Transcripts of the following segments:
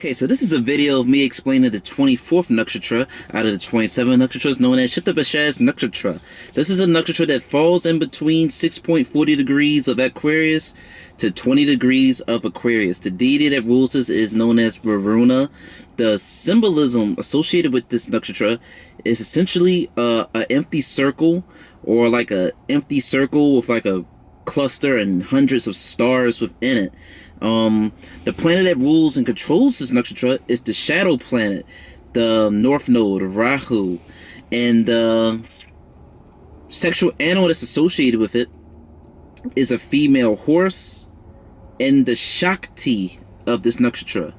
Okay, so this is a video of me explaining the 24th nakshatra out of the 27 nakshatras known as Shatabhisha nakshatra. This is a nakshatra that falls in between 6.40 degrees of Aquarius to 20 degrees of Aquarius. The deity that rules this is known as Varuna. The symbolism associated with this nakshatra is essentially an empty circle, or like a empty circle with like a cluster and hundreds of stars within it. The planet that rules and controls this nakshatra is the shadow planet, the north node, Rahu, and the sexual animal that's associated with it is a female horse, and the Shakti of this nakshatra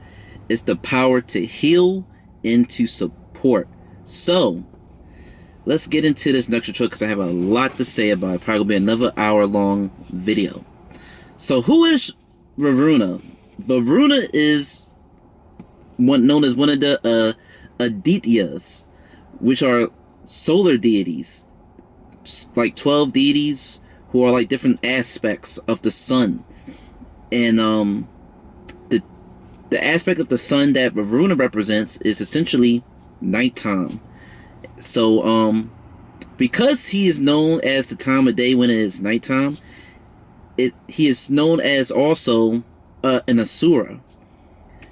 is the power to heal and to support. So, let's get into this nakshatra because I have a lot to say about it. Probably another hour-long video. So, who is Varuna? Varuna is known as one of the Adityas, which are solar deities, like 12 deities who are like different aspects of the sun. And the aspect of the sun that Varuna represents is essentially nighttime. So because he is known as the time of day when it is nighttime, he is known as also an asura.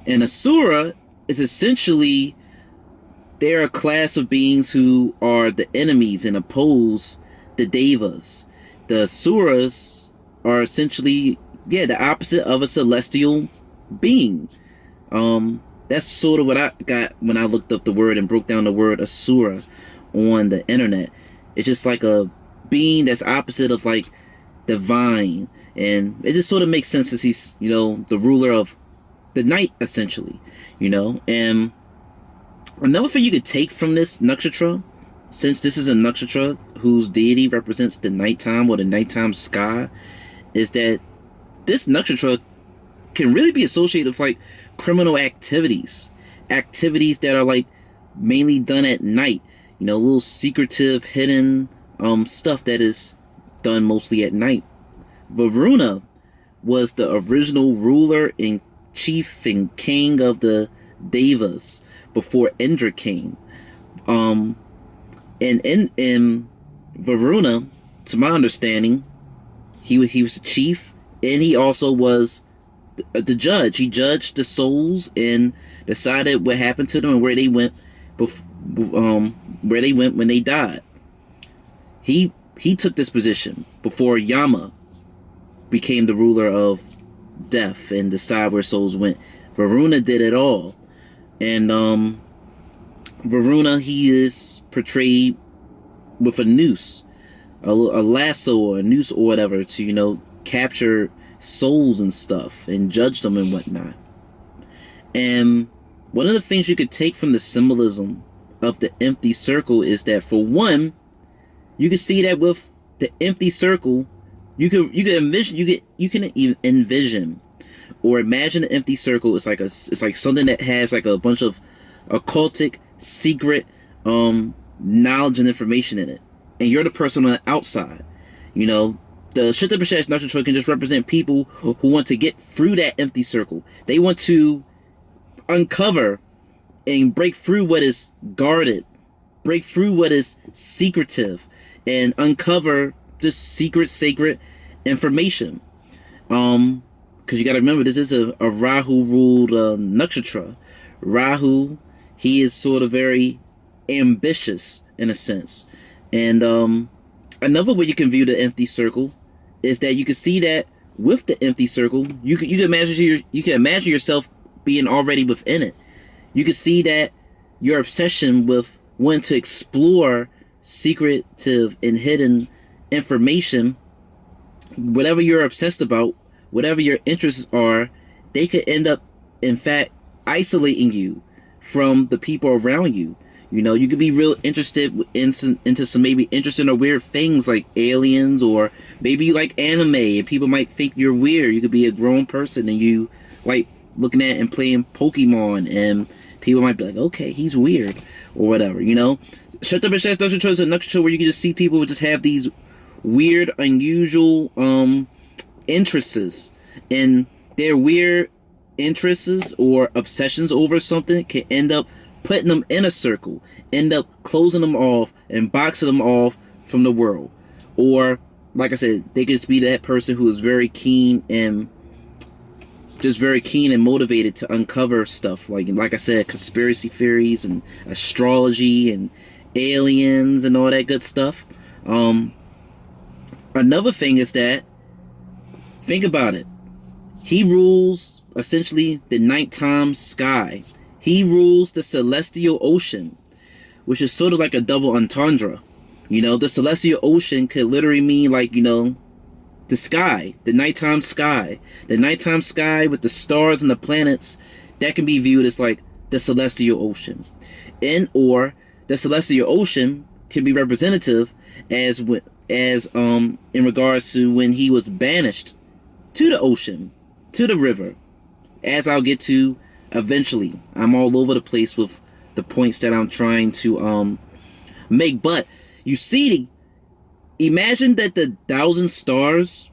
An asura is essentially, they're a class of beings who are the enemies and oppose the devas. The asuras are essentially, the opposite of a celestial being. That's sort of what I got when I looked up the word and broke down the word asura on the internet. It's just like a being that's opposite of like divine, and it just sort of makes sense as he's, the ruler of the night, essentially, and another thing you could take from this nakshatra, since this is a nakshatra whose deity represents the nighttime or the nighttime sky, is that this nakshatra can really be associated with like criminal activities that are like mainly done at night, little secretive hidden stuff that is done mostly at night. Varuna was the original ruler and chief and king of the devas before Indra came. And in Varuna, to my understanding, he was the chief, and he also was the judge. He judged the souls and decided what happened to them and where they went when they died. He took this position before Yama became the ruler of death and decide where souls went. Varuna did it all. And Varuna, he is portrayed with a noose, a lasso or a noose or whatever, to capture souls and stuff and judge them and whatnot. And one of the things you could take from the symbolism of the empty circle is that, for one, you can see that with the empty circle, you can envision or imagine an empty circle. It's like something that has like a bunch of occultic, secret knowledge and information in it, and you're the person on the outside. The Shatabhisha nakshatra can just represent people who want to get through that empty circle. They want to uncover and break through what is guarded, break through what is secretive, and uncover this secret, sacred information. Because you got to remember, this is a Rahu ruled nakshatra. Rahu, he is sort of very ambitious in a sense. And another way you can view the empty circle is that you can see that with the empty circle, you can imagine yourself being already within it. You can see that your obsession with wanting to explore secretive and hidden information, whatever you're obsessed about, whatever your interests are, they could end up, in fact, isolating you from the people around you. You could be real interested into some maybe interesting or weird things like aliens, or maybe you like anime and people might think you're weird. You could be a grown person and you like looking at and playing Pokemon, and people might be like, okay, he's weird or whatever, Shatabhisha nakshatra is a nakshatra where you can just see people who just have these weird, unusual interests, and they're weird interests or obsessions over something can end up putting them in a circle, end up closing them off and boxing them off from the world. Or, like I said, they could just be that person who is very keen and motivated to uncover stuff. Like I said, conspiracy theories and astrology and aliens and all that good stuff. Another thing is that, think about it. He rules essentially the nighttime sky. He rules the celestial ocean, which is sort of like a double entendre. You know, the celestial ocean could literally mean, like, you know, the sky, the nighttime sky. The nighttime sky with the stars and the planets, that can be viewed as like the celestial ocean. Or the celestial ocean can be representative as in regards to when he was banished to the ocean, to the river, as I'll get to eventually. I'm all over the place with the points that I'm trying to make, but you see, imagine that the 1,000 stars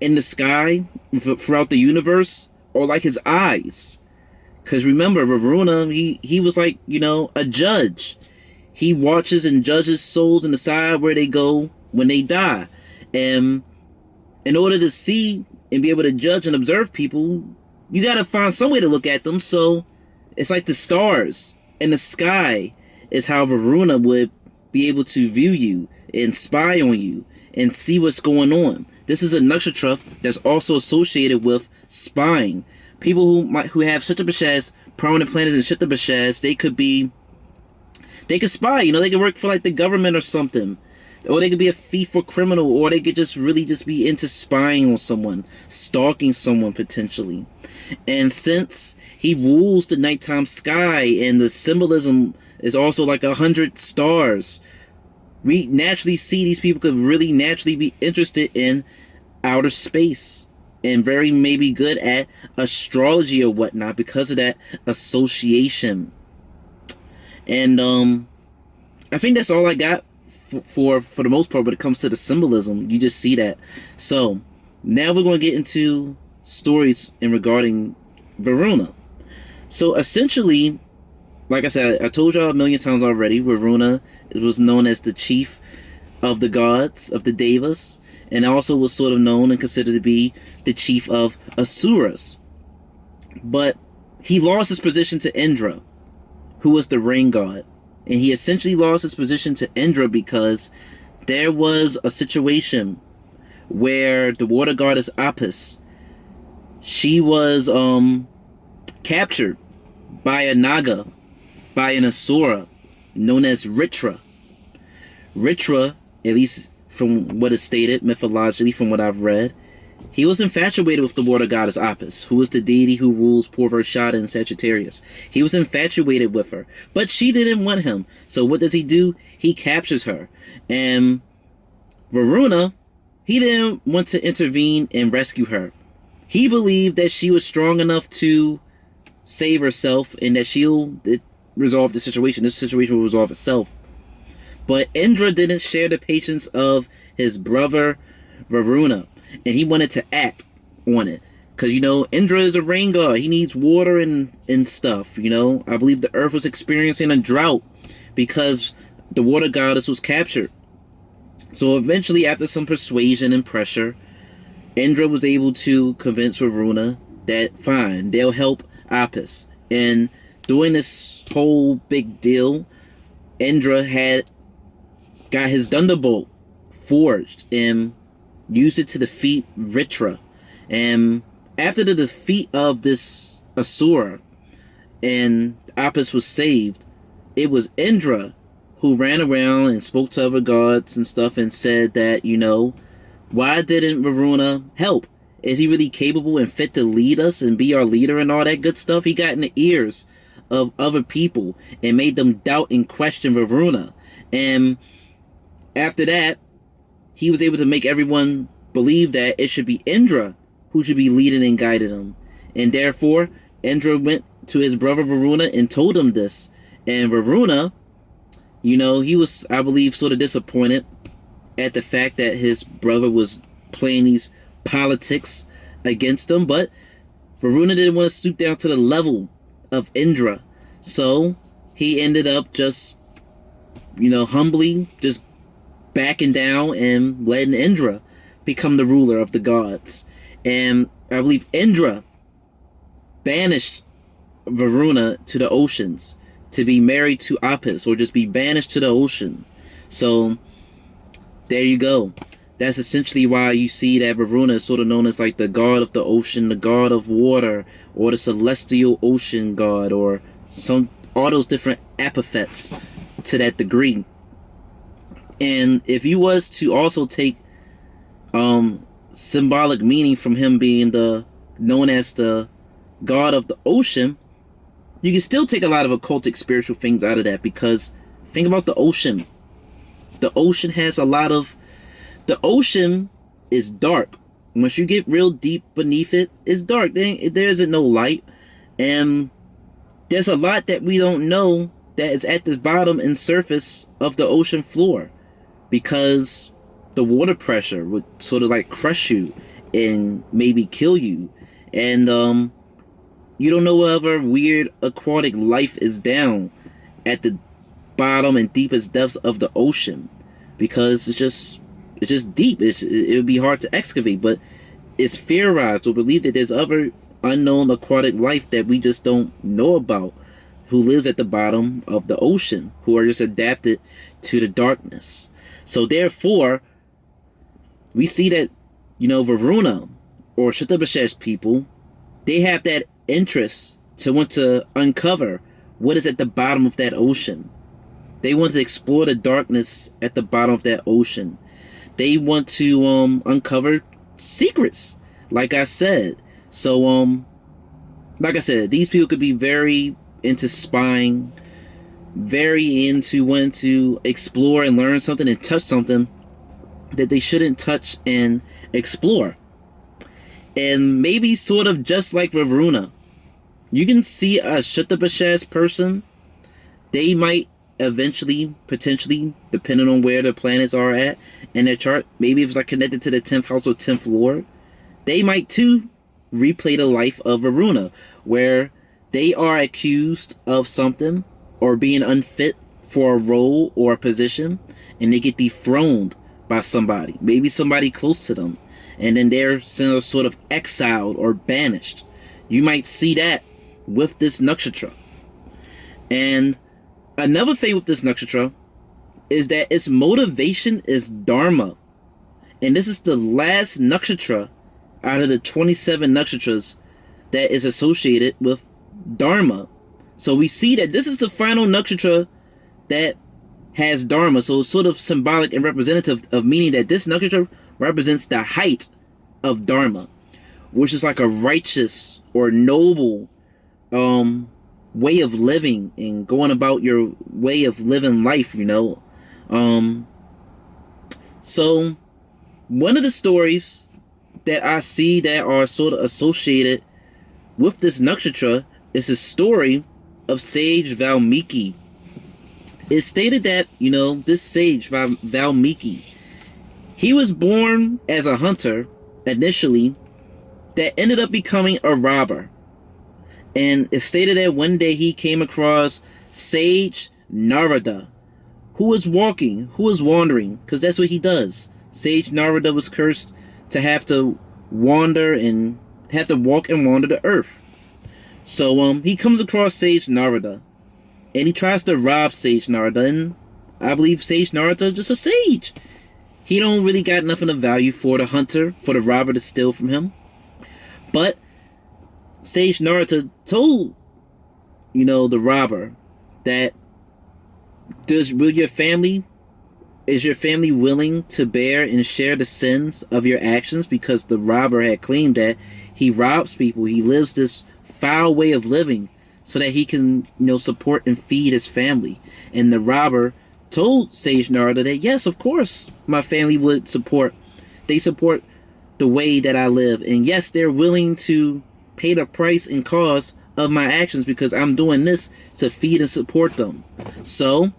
in the sky throughout the universe are like his eyes. Because remember, Varuna, he was like, you know, a judge. He watches and judges souls and decide where they go when they die. And in order to see and be able to judge and observe people, you got to find some way to look at them. So it's like the stars in the sky is how Varuna would be able to view you and spy on you and see what's going on. This is a nakshatra that's also associated with spying. People who have Shatabhisha as prominent planets in Shatabhisha, they could spy. You know, they could work for like the government or something, or they could be a thief or criminal, or they could just really just be into spying on someone, stalking someone potentially. And since he rules the nighttime sky, and the symbolism is also like 100 stars, we naturally see these people could really naturally be interested in outer space and very maybe good at astrology or whatnot because of that association. And I think that's all I got for the most part when it comes to the symbolism. You just see that. So now we're going to get into stories in regarding Varuna. So essentially, like I said, I told y'all a million times already, Varuna was known as the chief of the gods, of the devas, and also was sort of known and considered to be the chief of asuras. But he lost his position to Indra, who was the rain god. And he essentially lost his position to Indra because there was a situation where the water goddess Apis, she was captured by a naga, by an asura known as Ritra. Ritra, at least from what is stated mythologically, from what I've read, he was infatuated with the water goddess Apis, who is the deity who rules Purvashada and Sagittarius. He was infatuated with her, but she didn't want him. So what does he do? He captures her. And Varuna, he didn't want to intervene and rescue her. He believed that she was strong enough to save herself and that she'll resolve the situation. This situation will resolve itself. But Indra didn't share the patience of his brother Varuna, and he wanted to act on it. Because, you know, Indra is a rain god. He needs water and stuff, you know. I believe the earth was experiencing a drought because the water goddess was captured. So eventually, after some persuasion and pressure, Indra was able to convince Varuna that, fine, they'll help Apis. And during this whole big deal, Indra had got his thunderbolt forged and used it to defeat Ritra. And after the defeat of this asura and Apis was saved, it was Indra who ran around and spoke to other gods and stuff and said that, you know, why didn't Varuna help? Is he really capable and fit to lead us and be our leader and all that good stuff? He got in the ears of other people and made them doubt and question Varuna. And after that, he was able to make everyone believe that it should be Indra who should be leading and guiding them. And therefore, Indra went to his brother Varuna and told him this. And Varuna, you know, he was, I believe, sort of disappointed at the fact that his brother was playing these politics against him. But Varuna didn't want to stoop down to the level of Indra. So he ended up just, humbly just backing down and letting Indra become the ruler of the gods. And I believe Indra banished Varuna to the oceans to be married to Apis, or just be banished to the ocean. So there you go. That's essentially why you see that Varuna is sort of known as like the god of the ocean, the god of water, or the celestial ocean god, or all those different epithets to that degree. And if you was to also take symbolic meaning from him being known as the god of the ocean, you can still take a lot of occultic spiritual things out of that, because think about the ocean. The ocean has a lot of... The ocean is dark. Once you get real deep beneath it, it's dark. There isn't no light. And there's a lot that we don't know that is at the bottom and surface of the ocean floor, because the water pressure would sort of like crush you and maybe kill you. And you don't know whatever weird aquatic life is down at the bottom and deepest depths of the ocean, because it's just deep. It would be hard to excavate, but it's theorized or believed that there's other unknown aquatic life that we just don't know about, who lives at the bottom of the ocean, who are just adapted to the darkness. So therefore, we see that, Varuna or Shatabhisha's people, they have that interest to want to uncover what is at the bottom of that ocean. They want to explore the darkness at the bottom of that ocean. They want to uncover secrets, like I said. So, like I said, these people could be very into spying, very into wanting to explore and learn something and touch something that they shouldn't touch and explore. And maybe sort of just like Varuna, you can see a Shatabhisha's person. They might eventually, potentially, depending on where the planets are at in their chart, maybe if it's like connected to the 10th house or 10th lord, they might too replay the life of Varuna, where they are accused of something or being unfit for a role or a position, and they get dethroned by somebody, maybe somebody close to them, and then they're sort of exiled or banished. You might see that with this nakshatra. And another thing with this nakshatra is that its motivation is dharma. And this is the last nakshatra out of the 27 nakshatras that is associated with dharma. So we see that this is the final nakshatra that has dharma. So it's sort of symbolic and representative of meaning that this nakshatra represents the height of dharma, which is like a righteous or noble way of living and going about your way of living life, So one of the stories that I see that are sort of associated with this nakshatra is the story of sage Valmiki. It's stated that, this sage Valmiki, he was born as a hunter initially that ended up becoming a robber. And it's stated that one day he came across sage Narada, who was wandering, because that's what he does. Sage Narada was cursed to have to wander and have to walk and wander the earth. So he comes across sage Narada, and he tries to rob sage Narada, and I believe sage Narada is just a sage. He don't really got nothing of value for the hunter, for the robber to steal from him. But sage Narada told, the robber that is your family willing to bear and share the sins of your actions? Because the robber had claimed that he robs people, he lives this foul way of living so that he can, support and feed his family. And the robber told sage Narada that yes, of course, my family would support. They support the way that I live, and yes, they're willing to pay the price and cost of my actions because I'm doing this to feed and support them. So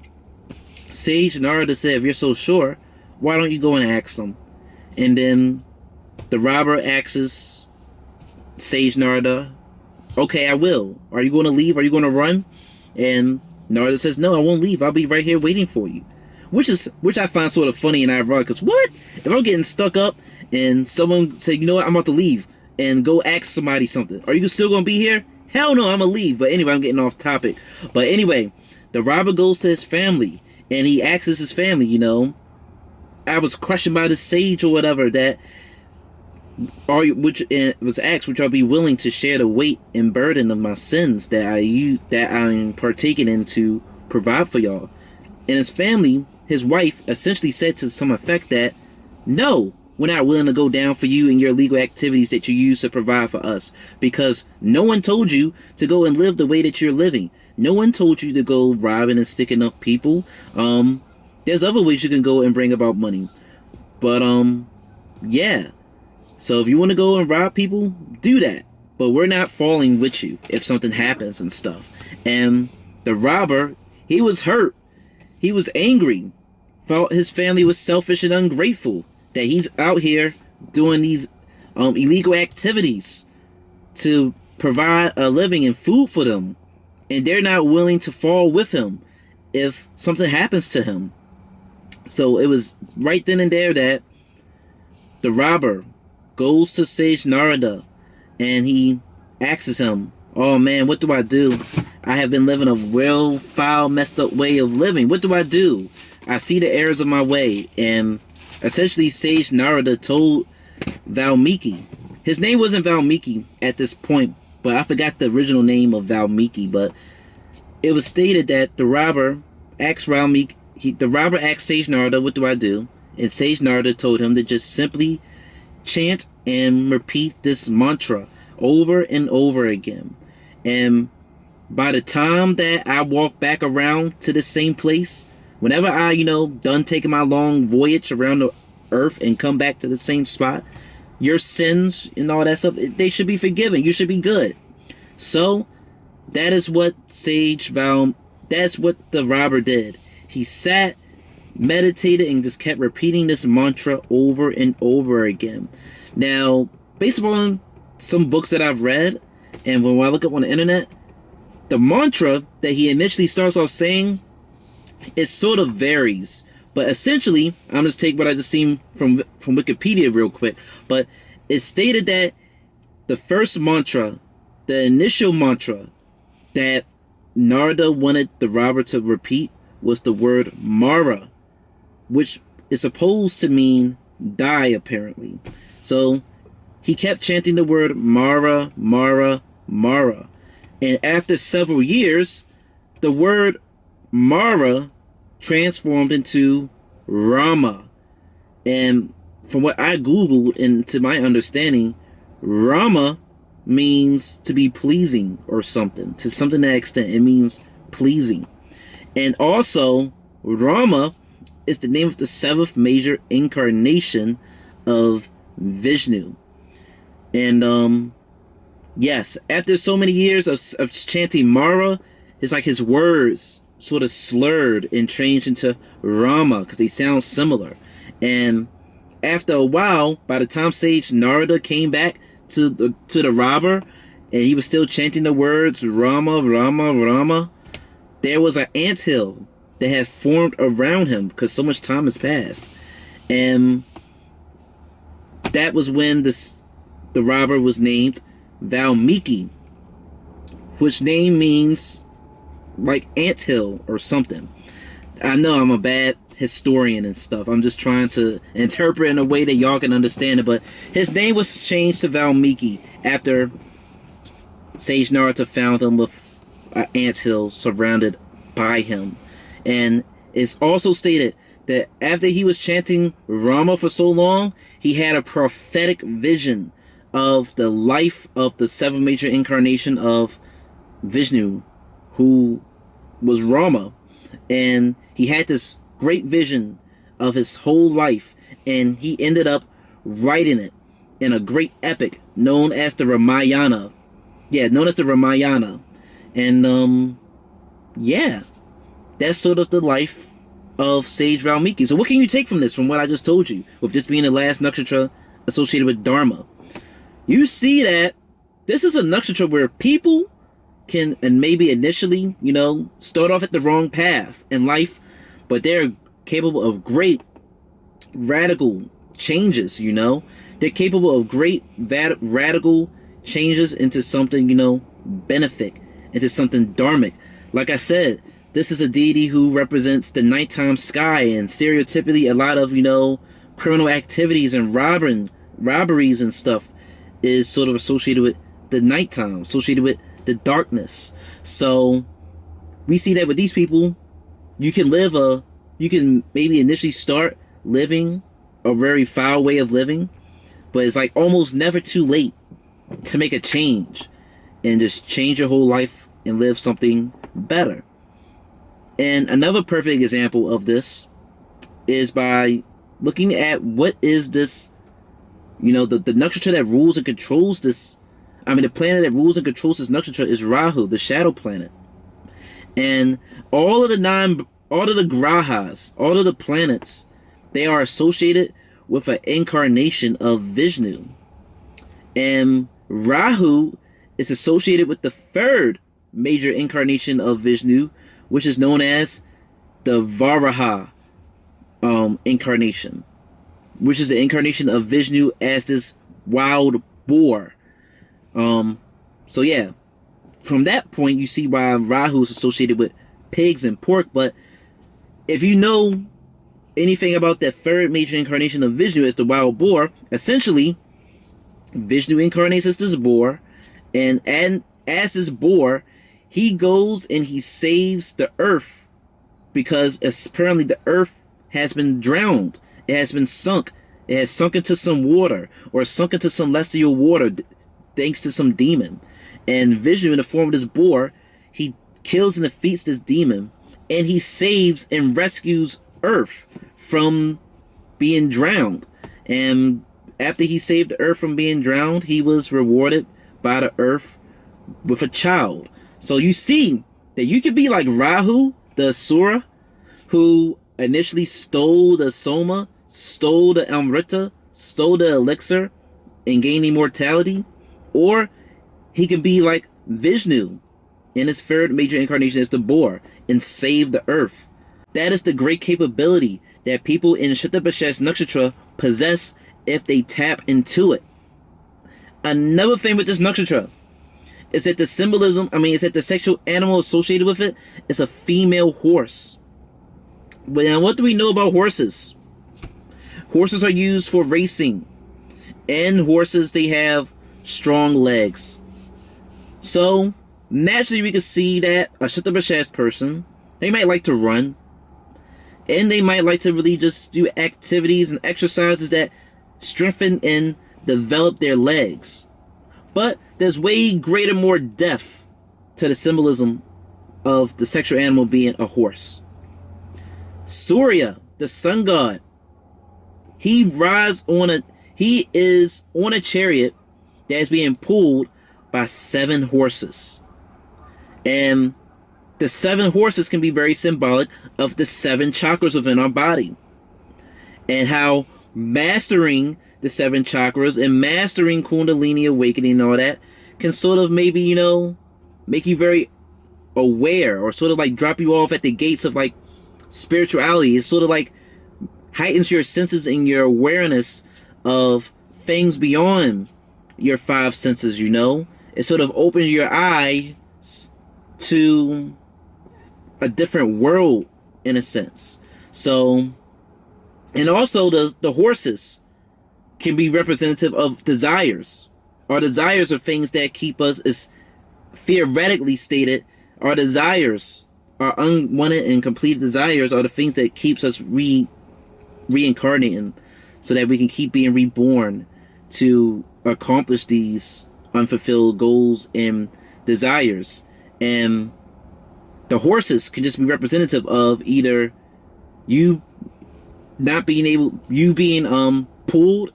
sage Narada said, if you're so sure, why don't you go and ask them? And then the robber asks Sage Narada, okay, I will. Are you going to leave? Are you going to run? And Narada says, no, I won't leave. I'll be right here waiting for you. Which I find sort of funny and ironic. Because what? If I'm getting stuck up and someone say, you know what, I'm about to leave and go ask somebody something. Are you still going to be here? Hell no, I'm going to leave. But anyway, I'm getting off topic. But anyway, the robber goes to his family and he asks his family, you know, I was questioned by the sage or whatever that which was asked, would y'all be willing to share the weight and burden of my sins that I'm partaking in to provide for y'all? And his family, his wife, essentially said to some effect that, no, we're not willing to go down for you and your illegal activities that you use to provide for us, because no one told you to go and live the way that you're living. No one told you to go robbing and sticking up people. There's other ways you can go and bring about money, but yeah. So if you want to go and rob people, do that. But we're not falling with you if something happens and stuff. And the robber, he was hurt. He was angry. Felt his family was selfish and ungrateful. That he's out here doing these illegal activities to provide a living and food for them. And they're not willing to fall with him if something happens to him. So it was right then and there that the robber goes to Sage Narada and he asks him, oh man, what do I do? I have been living a real foul, messed up way of living. What do I do? I see the errors of my way. And essentially Sage Narada told Valmiki, his name wasn't Valmiki at this point, but I forgot the original name of Valmiki, but it was stated that the robber asked Valmiki, the robber asked Sage Narada, what do I do? And Sage Narada told him to just simply chant and repeat this mantra over and over again. And by the time that I walk back around to the same place, whenever I, done taking my long voyage around the earth and come back to the same spot, your sins and all that stuff, they should be forgiven. You should be good. So that is what that's what the robber did. He sat, meditated, and just kept repeating this mantra over and over again. Now, based upon some books that I've read, and when I look up on the internet, the mantra that he initially starts off saying, it sort of varies. But essentially, I'm just take what I just seen from Wikipedia real quick. But it stated that the first mantra, the initial mantra that Narada wanted the robber to repeat was the word Mara, which is supposed to mean die, apparently. So he kept chanting the word Mara, Mara, Mara. And after several years, the word Mara transformed into Rama. And from what I Googled and to my understanding, Rama means to be pleasing or something. To something to that extent, it means pleasing. And also, Rama is the name of the seventh major incarnation of Vishnu. And yes, after so many years of chanting Mara, it's like his words sort of slurred and changed into Rama because they sound similar. And after a while, by the time Sage Narada came back to the robber, and he was still chanting the words Rama, Rama, Rama, there was an anthill that had formed around him because so much time has passed. And that was when the robber was named Valmiki, which name means like anthill or something. I know I'm a bad historian and stuff. I'm just trying to interpret in a way that y'all can understand it. But his name was changed to Valmiki after Sage Narada found him with an anthill surrounded by him. And it's also stated that after he was chanting Rama for so long, he had a prophetic vision of the life of the seventh major incarnation of Vishnu, who was Rama. And he had this great vision of his whole life, and he ended up writing it in a great epic known as the Ramayana. Yeah, known as the Ramayana. And yeah, that's sort of the life of Sage Valmiki. So what can you take from this, from what I just told you, with this being the last nakshatra associated with Dharma? You see that this is a nakshatra where people can, and maybe initially, start off at the wrong path in life, but they're capable of great radical changes. They're capable of great radical changes into something, benefic, into something dharmic. Like I said, this is a deity who represents the nighttime sky, and stereotypically a lot of, criminal activities and robberies and stuff is sort of associated with the nighttime, associated with the darkness. So we see that with these people, you can maybe initially start living a very foul way of living, but it's like almost never too late to make a change and just change your whole life and live something better. And another perfect example of this is by looking at what is this, the nakshatra that rules and controls this. The planet that rules and controls this nakshatra is Rahu, the shadow planet. And all of the grahas, all of the planets, they are associated with an incarnation of Vishnu. And Rahu is associated with the third major incarnation of Vishnu, which is known as the Varaha incarnation, which is the incarnation of Vishnu as this wild boar. So yeah, from that point you see why Rahu is associated with pigs and pork. But if you know anything about that third major incarnation of Vishnu as the wild boar, essentially Vishnu incarnates as this boar, and as this boar, he goes and he saves the earth, because apparently the earth has been drowned. It has been sunk. It has sunk into some water, or sunk into some celestial water, thanks to some demon. And Vishnu, in the form of this boar, he kills and defeats this demon, and he saves and rescues Earth from being drowned. And after he saved the Earth from being drowned, he was rewarded by the Earth with a child. So you see that you could be like Rahu, the Asura, who initially stole the Soma, stole the Amrita, stole the elixir, and gained immortality. Or he can be like Vishnu in his third major incarnation as the boar and save the earth. That is the great capability that people in Shatabhisha's nakshatra possess if they tap into it. Another thing with this nakshatra is that the symbolism, is that the sexual animal associated with it is a female horse. But now, what do we know about horses? Horses are used for racing, and horses, they have strong legs. So naturally we can see that a Shatabhisha's person, they might like to run, and they might like to really just do activities and exercises that strengthen and develop their legs. But there's way greater, more depth to the symbolism of the sexual animal being a horse. Surya, the sun god, he is on a chariot that is being pulled by 7 horses. And the 7 horses can be very symbolic of the 7 chakras within our body, and how mastering the 7 chakras and mastering Kundalini awakening and all that can sort of maybe, make you very aware, or sort of like drop you off at the gates of like spirituality. It sort of like heightens your senses and your awareness of things beyond your 5 senses. It sort of opens your eyes to a different world in a sense. So, and also the horses can be representative of desires. Our desires are things that keep us, as theoretically stated, our desires, our unwanted and complete desires, are the things that keeps us reincarnating, so that we can keep being reborn to accomplish these unfulfilled goals and desires. And the horses can just be representative of either you being pulled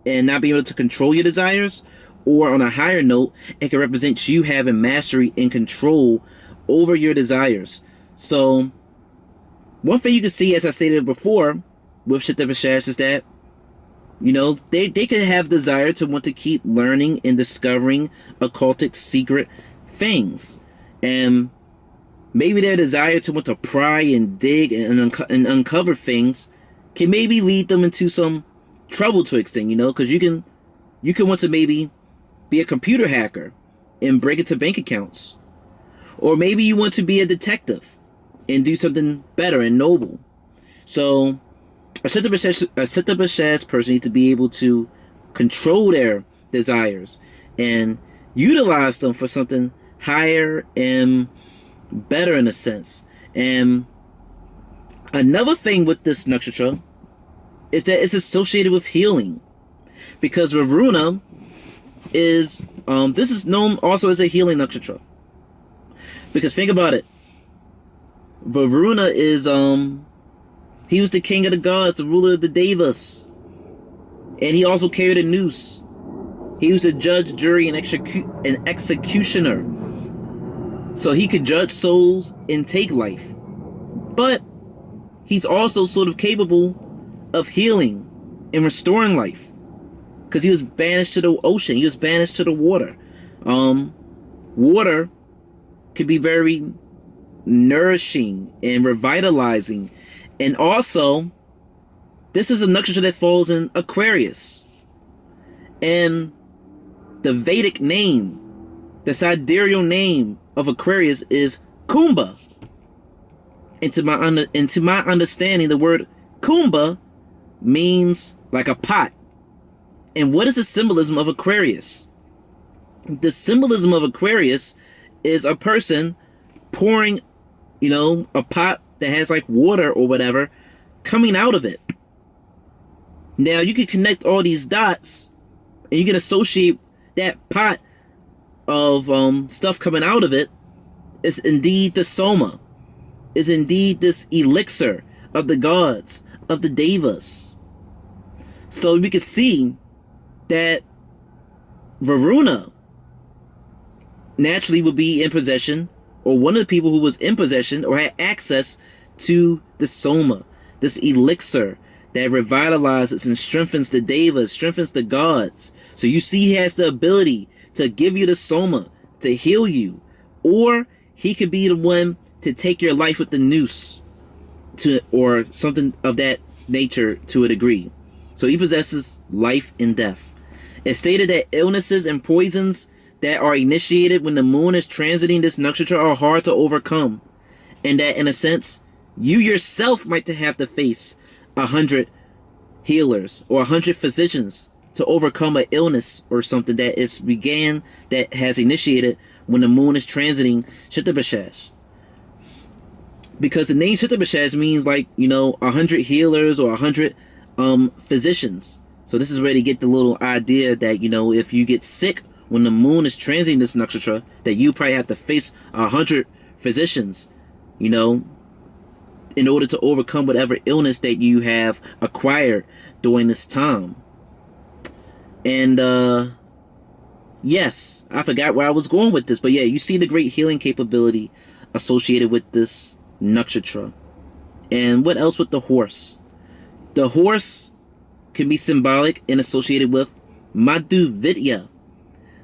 and not being able to control your desires, or on a higher note, it can represent you having mastery and control over your desires. So one thing you can see, as I stated before, with Shatabhisha, is that You know, they could have desire to want to keep learning and discovering occultic secret things. And maybe their desire to want to pry and dig and uncover things can maybe lead them into some trouble to extent, you know, because you can want to maybe be a computer hacker and break into bank accounts. Or maybe you want to be a detective and do something better and noble. So a Shatabhisha person needs to be able to control their desires and utilize them for something higher and better in a sense. And another thing with this nakshatra is that it's associated with healing, because Varuna is this is known also as a healing nakshatra. Because think about it, Varuna is he was the king of the gods, the ruler of the devas, and he also carried a noose. He was a judge, jury, and executioner. So he could judge souls and take life. But he's also sort of capable of healing and restoring life, because he was banished to the ocean. He was banished to the water. Water could be very nourishing and revitalizing. And also, this is a nakshatra that falls in Aquarius. And the Vedic name, the sidereal name of Aquarius is Kumbha. And to my understanding, the word Kumbha means like a pot. And what is the symbolism of Aquarius? The symbolism of Aquarius is a person pouring, you know, a pot that has like water or whatever coming out of it. Now you can connect all these dots and you can associate that pot of stuff coming out of it is indeed the soma, is indeed this elixir of the gods, of the devas. So we can see that Varuna naturally would be in possession, or one of the people who was in possession or had access to the soma, this elixir that revitalizes and strengthens the devas, strengthens the gods. So you see he has the ability to give you the soma, to heal you, or he could be the one to take your life with the noose, or something of that nature to a degree. So he possesses life and death. It's stated that illnesses and poisons that are initiated when the moon is transiting this nakshatra are hard to overcome, and that in a sense you yourself might have to face 100 healers or 100 physicians to overcome an illness or something that has initiated when the moon is transiting Shatabhisha. Because the name Shatabhisha means, like, you know, 100 healers or 100 physicians. So this is where they get the little idea that, you know, if you get sick when the moon is transiting this nakshatra, that you probably have to face 100 physicians, you know, in order to overcome whatever illness that you have acquired during this time. And yes, I forgot where I was going with this, but yeah, you see the great healing capability associated with this nakshatra. And what else with the horse? The horse can be symbolic and associated with Madhu Vidya.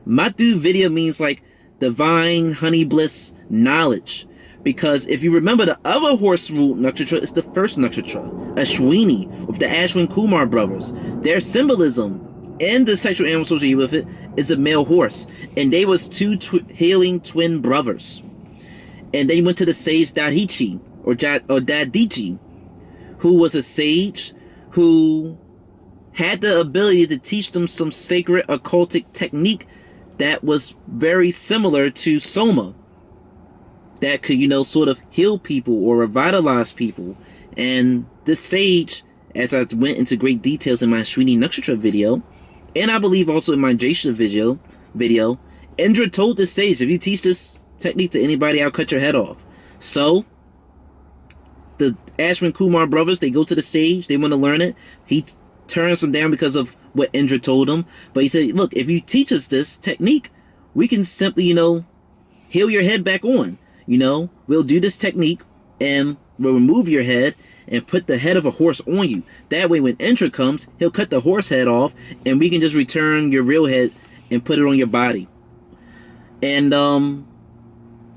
Madhu Vidya means like divine honey bliss knowledge. Because if you remember, the other horse root nakshatra is the first nakshatra, Ashwini, with the Ashwin Kumar brothers. Their symbolism and the sexual animal associated with it is a male horse. And they was two hailing twin brothers. And they went to the sage Dadichi, or Dadichi, who was a sage who had the ability to teach them some sacred occultic technique that was very similar to Soma, that could, you know, sort of heal people or revitalize people. And this sage, as I went into great details in my Shrini Nakshatra video, and I believe also in my Jaisha video, Indra told this sage, if you teach this technique to anybody, I'll cut your head off. So the Ashwin Kumar brothers, they go to the sage, they want to learn it. He turns them down because of what Indra told him. But he said, look, if you teach us this technique, we can simply, you know, heal your head back on. You know, we'll do this technique and will remove your head and put the head of a horse on you. That way when Indra comes, he'll cut the horse head off and we can just return your real head and put it on your body. And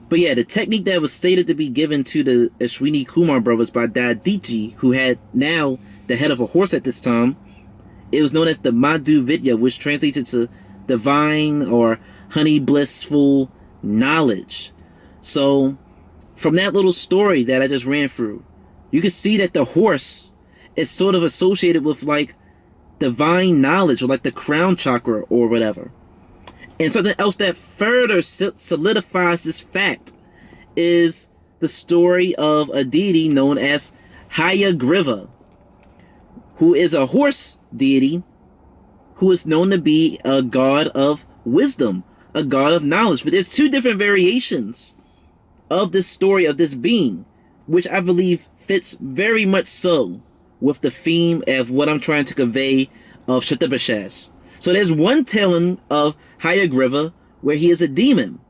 but yeah, the technique that was stated to be given to the Ashwini Kumar brothers by Dadiji, who had now the head of a horse at this time, it was known as the Madhu Vidya, which translates into divine or honey blissful knowledge. So from that little story that I just ran through, you can see that the horse is sort of associated with like divine knowledge, or like the crown chakra or whatever. And something else that further solidifies this fact is the story of a deity known as Hayagriva, who is a horse deity who is known to be a god of wisdom, a god of knowledge. But there's two different variations of this story of this being, which I believe fits very much so with the theme of what I'm trying to convey of Shatabhisha. So there's one telling of Hayagriva where he is a demon,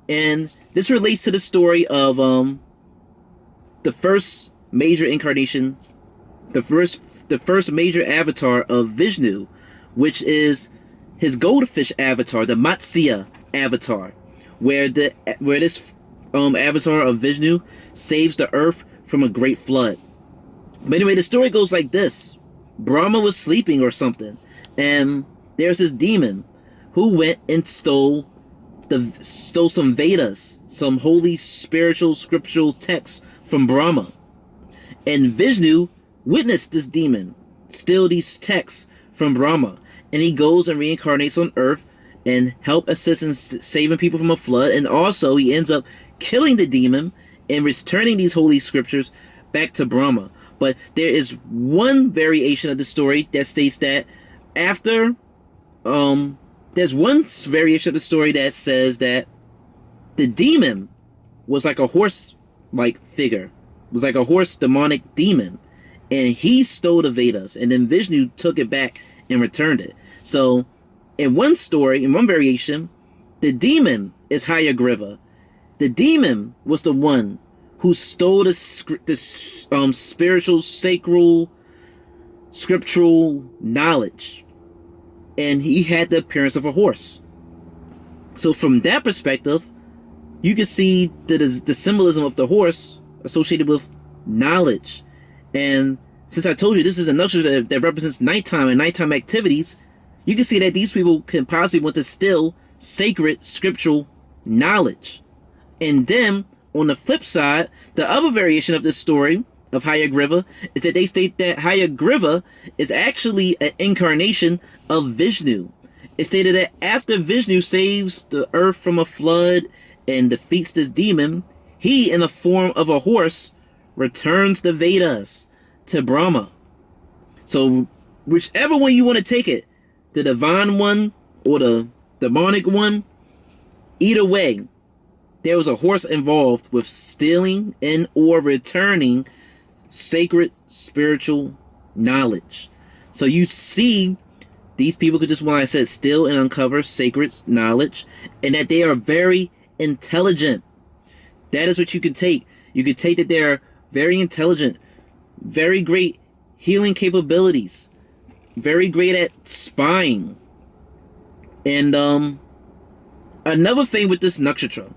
and this relates to the story of the first major incarnation, the first major avatar of Vishnu, which is his goldfish avatar, the Matsya avatar, where this avatar of Vishnu saves the earth from a great flood. But anyway, the story goes like this: Brahma was sleeping or something, and there's this demon who went and stole some Vedas, some holy spiritual scriptural texts from Brahma. And Vishnu witnessed this demon steal these texts from Brahma, and he goes and reincarnates on earth and help assist in saving people from a flood. And also he ends up killing the demon and returning these holy scriptures back to Brahma. But there is one variation of the story that states that after there's one variation of the story that says that the demon was like a horse-like figure, was like a horse demonic demon, and he stole the Vedas, and then Vishnu took it back and returned it. So in one story, in one variation, the demon is Hayagriva. The demon was the one who stole the spiritual, sacred, scriptural knowledge, and he had the appearance of a horse. So from that perspective, you can see the symbolism of the horse associated with knowledge. And since I told you this is a nakshatra that represents nighttime and nighttime activities, you can see that these people can possibly want to steal sacred scriptural knowledge. And then on the flip side, the other variation of this story of Hayagriva is that they state that Hayagriva is actually an incarnation of Vishnu. It's stated that after Vishnu saves the earth from a flood and defeats this demon, he, in the form of a horse, returns the Vedas to Brahma. So whichever one you want to take it, the divine one or the demonic one, either way, there was a horse involved with stealing and or returning sacred spiritual knowledge. So you see, these people could just, when I said, steal and uncover sacred knowledge, and that they are very intelligent. That is what you can take. You could take that they're very intelligent, very great healing capabilities, very great at spying. And another thing with this nakshatra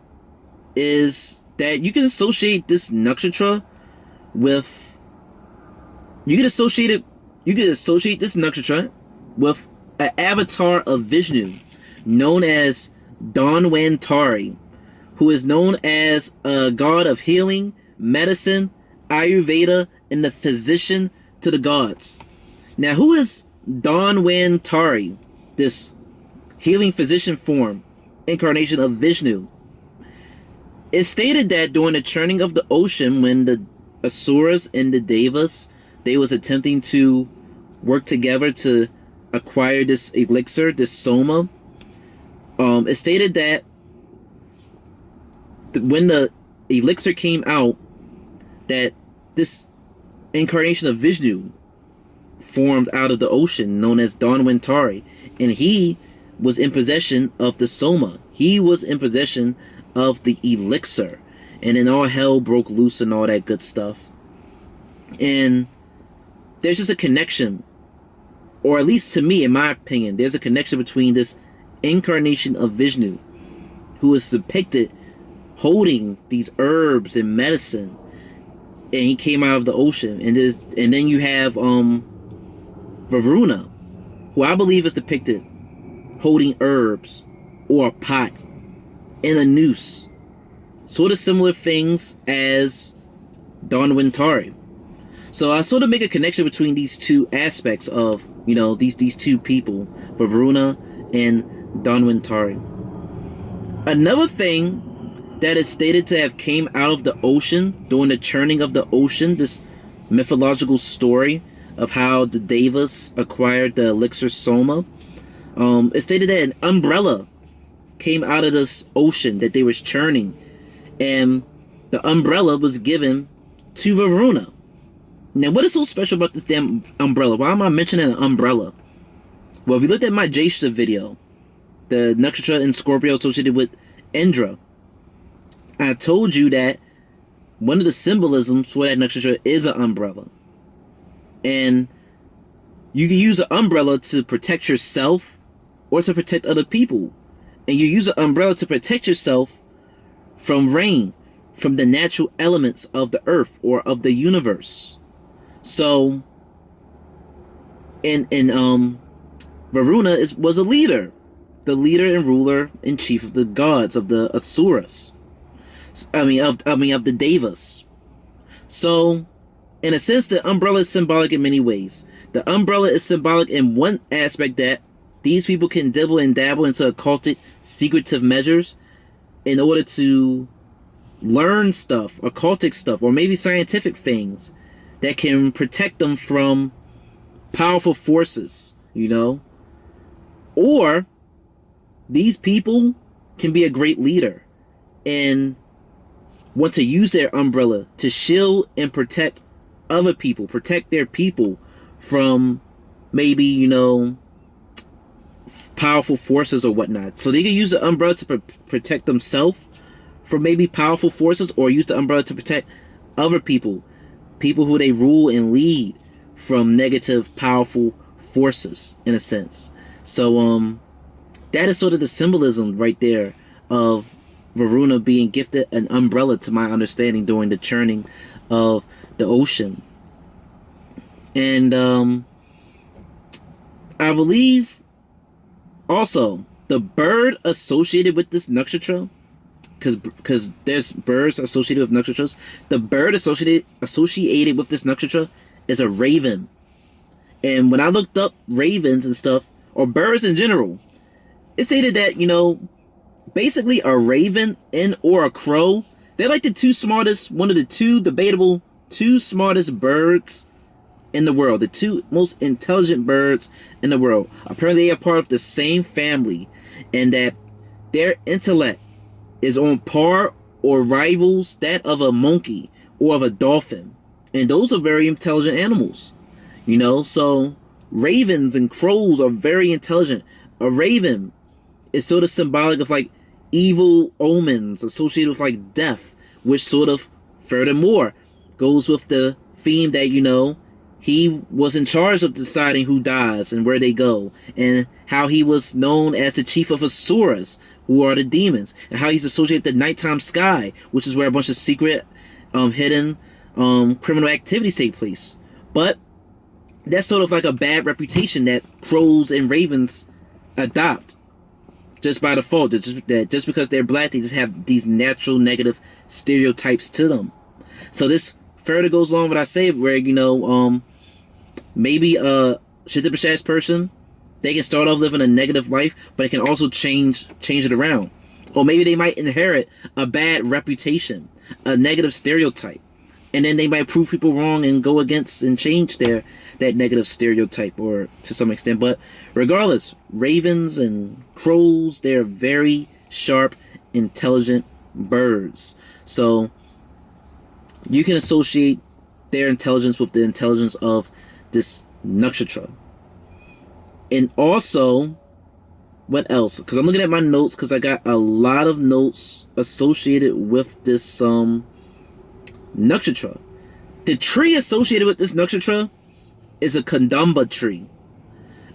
is that you can associate this nakshatra with, you can associate this nakshatra with an avatar of Vishnu known as Dhanvantari, who is known as a god of healing, medicine, Ayurveda, and the physician to the gods. Now, who is Dhanvantari, this healing physician form, incarnation of Vishnu? It's stated that during the churning of the ocean, when the Asuras and the Devas, they was attempting to work together to acquire this elixir, this soma, it's stated that when the elixir came out, that this incarnation of Vishnu formed out of the ocean, known as Dhanvantari, and he was in possession of the soma. He was in possession of the elixir, and then all hell broke loose and all that good stuff. And there's just a connection, or at least to me, in my opinion, there's a connection between this incarnation of Vishnu, who is depicted holding these herbs and medicine, and he came out of the ocean, and then you have Varuna, who I believe is depicted holding herbs or a pot and a noose, sort of similar things as Danwantari. So I sort of make a connection between these two aspects of, you know, these two people, Varuna and Danwantari. Another thing that is stated to have came out of the ocean during the churning of the ocean, this mythological story of how the Devas acquired the elixir Soma. It stated that an umbrella came out of this ocean that they was churning, and the umbrella was given to Varuna. Now, what is so special about this damn umbrella? Why am I mentioning an umbrella? Well, if you looked at my Jeshta video, the nakshatra in Scorpio associated with Indra, I told you that one of the symbolisms for that nakshatra is an umbrella. And you can use an umbrella to protect yourself or to protect other people. And you use an umbrella to protect yourself from rain, from the natural elements of the earth or of the universe. So, Varuna was a leader, the leader and ruler in chief of the gods, of the Asuras. Of the Devas. So, in a sense, the umbrella is symbolic in many ways. The umbrella is symbolic in one aspect, that these people can dibble and dabble into occultic, secretive measures in order to learn stuff, occultic stuff, or maybe scientific things that can protect them from powerful forces, you know? Or these people can be a great leader and want to use their umbrella to shield and protect other people, protect their people from maybe, you know, powerful forces or whatnot. So they can use the umbrella to protect themselves from maybe powerful forces, or use the umbrella to protect other people, people who they rule and lead from negative, powerful forces, in a sense. So that is sort of the symbolism right there of Varuna being gifted an umbrella, to my understanding, during the churning of the ocean. And I believe also the bird associated with this nakshatra, because there's birds associated with nakshatras, the bird associated with this nakshatra is a raven. And when I looked up ravens and stuff, or birds in general, it stated that, you know, basically a raven and or a crow, they're like the two smartest, one of the two debatable two smartest birds in the world, the two most intelligent birds in the world. Apparently they are part of the same family, and that their intellect is on par or rivals that of a monkey or of a dolphin. And those are very intelligent animals, you know. So ravens and crows are very intelligent. A raven is sort of symbolic of like evil omens associated with like death, which sort of furthermore goes with the theme that, you know, he was in charge of deciding who dies and where they go, and how he was known as the chief of Asuras, who are the demons, and how he's associated with the nighttime sky, which is where a bunch of secret, hidden, criminal activities take place. But that's sort of like a bad reputation that crows and ravens adopt just by default. That just because they're black, they just have these natural negative stereotypes to them. So this further goes along with what I say, where, you know, maybe a Shatabhisha person, they can start off living a negative life, but it can also change it around. Or maybe they might inherit a bad reputation, a negative stereotype, and then they might prove people wrong and go against and change that negative stereotype, or to some extent. But regardless, ravens and crows, they're very sharp, intelligent birds. So you can associate their intelligence with the intelligence of this nakshatra. And also, What else? Because I'm looking at my notes, because I got a lot of notes associated with this nakshatra. The tree associated with this nakshatra is a kadamba tree.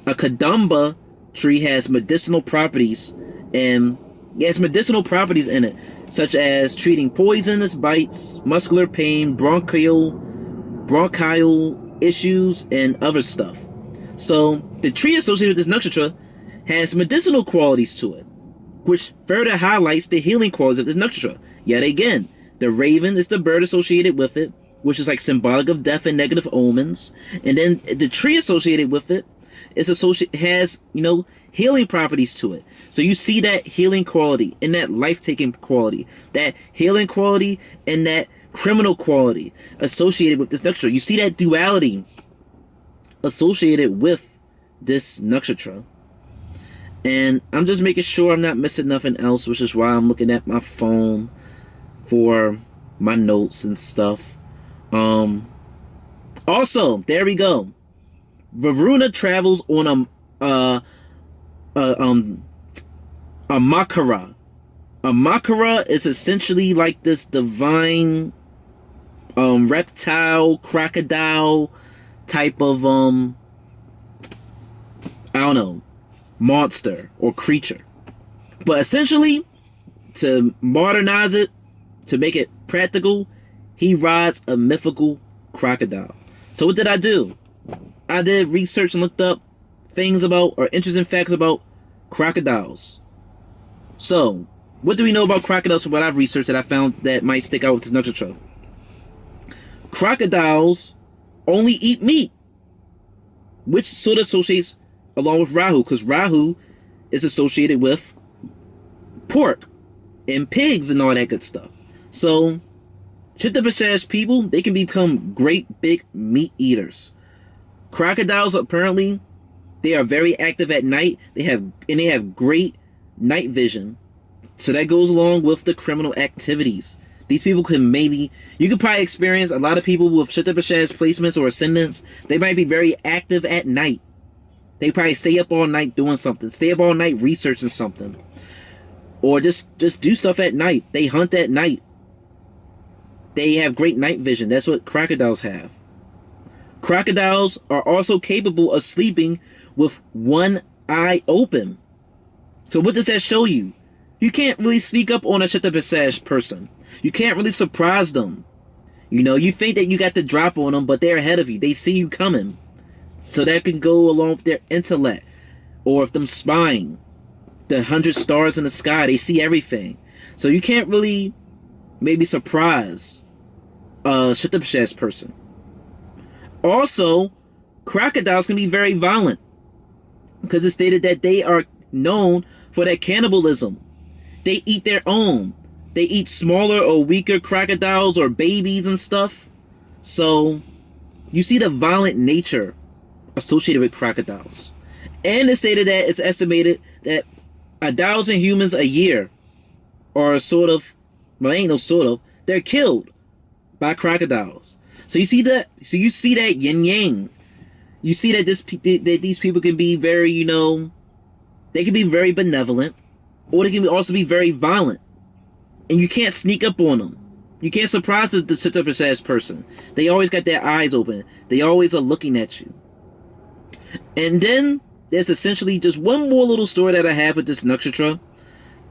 A kadamba tree has medicinal properties, and it has medicinal properties in it, such as treating poisonous bites, muscular pain, bronchial issues, and other stuff. So the tree associated with this nakshatra has medicinal qualities to it, which further highlights the healing qualities of this nakshatra. Yet again, the raven is the bird associated with it, which is like symbolic of death and negative omens. And then the tree associated with it has, you know, healing properties to it. So you see that healing quality and that life-taking quality, that healing quality and that criminal quality associated with this nakshatra. You see that duality associated with this nakshatra. And I'm just making sure I'm not missing nothing else, which is why I'm looking at my phone for my notes and stuff. Also, there we go. Varuna travels on a Makara. A Makara is essentially like this divine reptile, crocodile type of I don't know, monster or creature. But essentially, to modernize it, to make it practical, he rides a mythical crocodile. So what did I do? I did research and looked up things about, or interesting facts about, crocodiles. So, what do we know about crocodiles from what I've researched that I found that might stick out with this nakshatra? Crocodiles only eat meat, which sort of associates along with Rahu, because Rahu is associated with pork and pigs and all that good stuff. So, Shatabhisha people, they can become great big meat eaters. Crocodiles, apparently, they are very active at night. They have great night vision. So that goes along with the criminal activities. These people can you could probably experience a lot of people with Shatabhisha placements or ascendants. They might be very active at night. They probably stay up all night doing something. Stay up all night researching something. Or just do stuff at night. They hunt at night. They have great night vision. That's what crocodiles have. Crocodiles are also capable of sleeping with one eye open. So what does that show you? You can't really sneak up on a Shatabhisha person. You can't really surprise them. You know, you think that you got the drop on them, but they're ahead of you. They see you coming. So that can go along with their intellect. Or if them spying. The 100 stars in the sky, they see everything. So you can't really maybe surprise a Shatabhisha person. Also, crocodiles can be very violent, because it's stated that they are known for their cannibalism. They eat their own. They eat smaller or weaker crocodiles or babies and stuff. So, you see the violent nature associated with crocodiles. And it's stated that it's estimated that 1,000 humans a year are they're killed by crocodiles. So you see that. So you see that yin yang. You see that these people can be very, you know, they can be very benevolent, or they can also be very violent, and you can't sneak up on them. You can't surprise the Shatabhisha person. They always got their eyes open. They always are looking at you. And then there's essentially just one more little story that I have with this nakshatra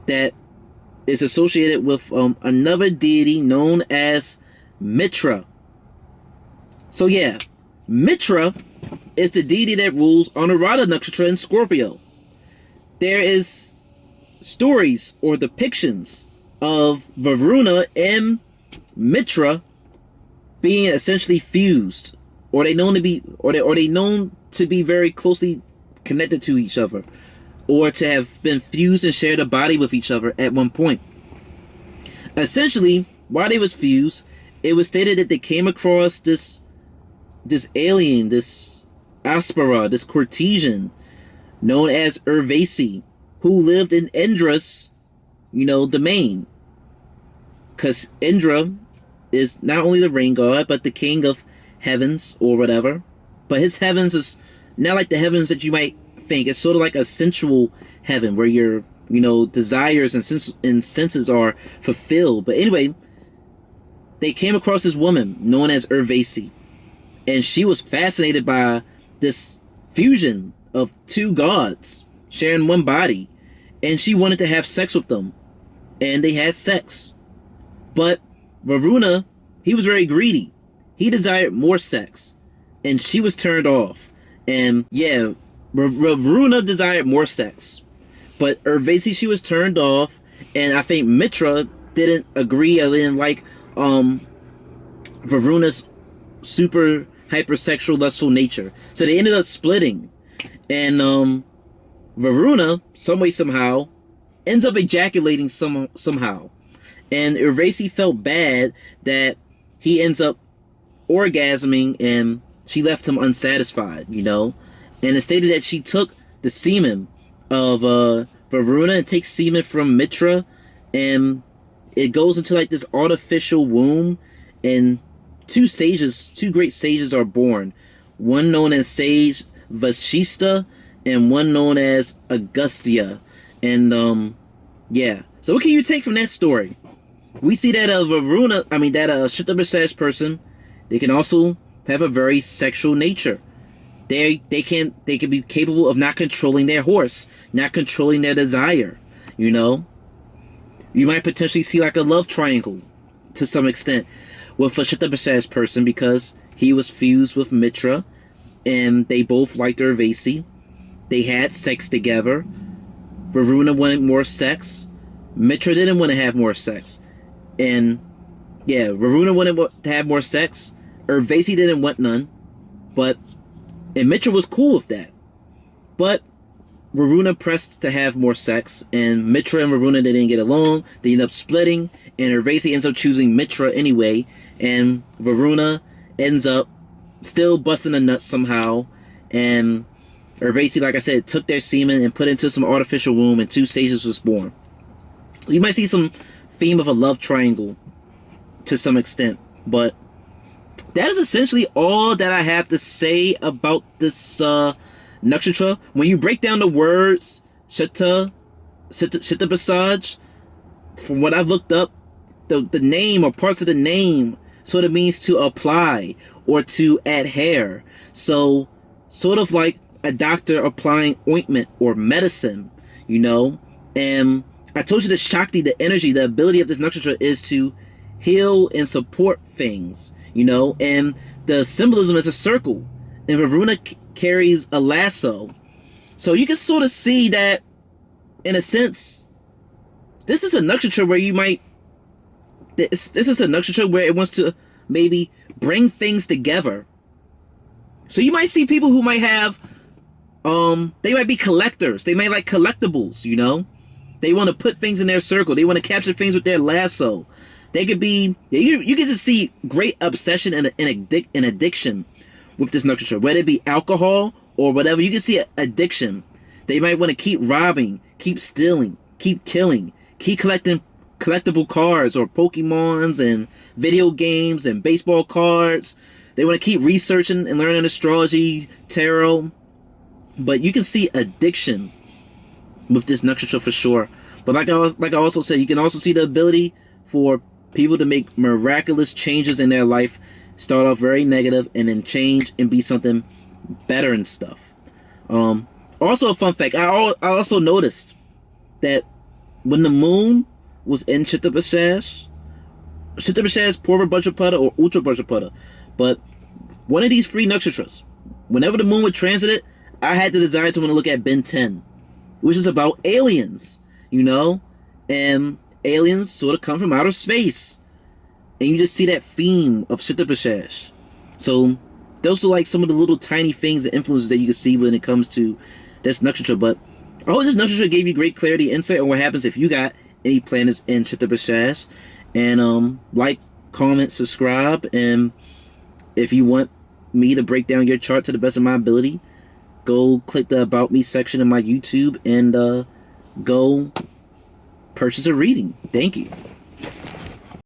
that is associated with another deity known as Mitra. So yeah, Mitra is the deity that rules Anuradha nakshatra in Scorpio. There is stories or depictions of Varuna and Mitra being essentially fused, or they known to be very closely connected to each other, or to have been fused and shared a body with each other at one point. Essentially, while they was fused, it was stated that they came across this alien, this Aspera, this courtesan known as Urvasi, who lived in Indra's, you know, domain. Because Indra is not only the rain god, but the king of heavens or whatever. But his heavens is not like the heavens that you might think. It's sort of like a sensual heaven where your, you know, desires and senses are fulfilled. But anyway, they came across this woman known as Urvasi, and she was fascinated by this fusion of two gods sharing one body, and she wanted to have sex with them, and they had sex. But Varuna, he was very greedy. He desired more sex, and she was turned off. And yeah, Varuna desired more sex, but Urvasi, she was turned off. And I think Mitra didn't agree, or didn't like Varuna's super hypersexual, lustful nature, so they ended up splitting. And Varuna, some way somehow, ends up ejaculating somehow, and Urvasi felt bad that he ends up orgasming, and she left him unsatisfied, you know. And it stated that she took the semen of Varuna and takes semen from Mitra, and it goes into like this artificial womb, and two great sages are born. One known as Sage Vashista, and one known as Augustia. And yeah. So what can you take from that story? We see that Varuna, I mean that Shatabhisha person, they can also have a very sexual nature. They can be capable of not controlling their horse, not controlling their desire. You know, you might potentially see like a love triangle to some extent with a Shatabhisha person, because he was fused with Mitra, and they both liked Urvasi. They had sex together. Varuna wanted more sex. Mitra didn't want to have more sex. And yeah, Varuna wanted to have more sex. Urvasi didn't want none. And Mitra was cool with that. But Varuna pressed to have more sex, and Mitra and Varuna, they didn't get along. They ended up splitting, and Urvasi ends up choosing Mitra anyway, and Varuna ends up still busting a nut somehow, and Urvasi, like I said, took their semen and put it into some artificial womb, and two sages was born. You might see some theme of a love triangle to some extent, but that is essentially all that I have to say about this nakshatra. When you break down the words Shatabhisha, from what I've looked up, the name or parts of the name sort of means to apply or to adhere. So sort of like a doctor applying ointment or medicine, you know. And I told you the Shakti, the energy, the ability of this nakshatra is to heal and support things, you know. And the symbolism is a circle, and Varuna carries a lasso. So you can sort of see that, in a sense, this is a nakshatra where you might, this is a nakshatra where it wants to maybe bring things together. So you might see people who might have, they might be collectors. They might like collectibles, you know. They want to put things in their circle. They want to capture things with their lasso. They could be, you can just see great obsession and addiction with this nakshatra, whether it be alcohol or whatever. You can see addiction. They might want to keep robbing, keep stealing, keep killing, keep collecting collectible cards or Pokemons and video games and baseball cards. They want to keep researching and learning astrology, tarot. But you can see addiction with this nakshatra for sure. But like I also said, you can also see the ability for people to make miraculous changes in their life, start off very negative and then change and be something better and stuff. Also a fun fact, I also noticed that when the moon was in Shatabhisha is Purva Bhadrapada or Uttar Bhadrapada, but one of these three nakshatras, whenever the moon would transit it, I had the desire to want to look at Ben 10, which is about aliens, you know, and aliens sort of come from outer space, and you just see that theme of Shatabhisha. So those are like some of the little tiny things and influences that you can see when it comes to this nakshatra. But I hope this nakshatra gave you great clarity, insight on what happens if you got any planets in Shatabhisha. And like, comment, subscribe, and if you want me to break down your chart to the best of my ability, go click the About Me section in my YouTube and go purchase a reading. Thank you.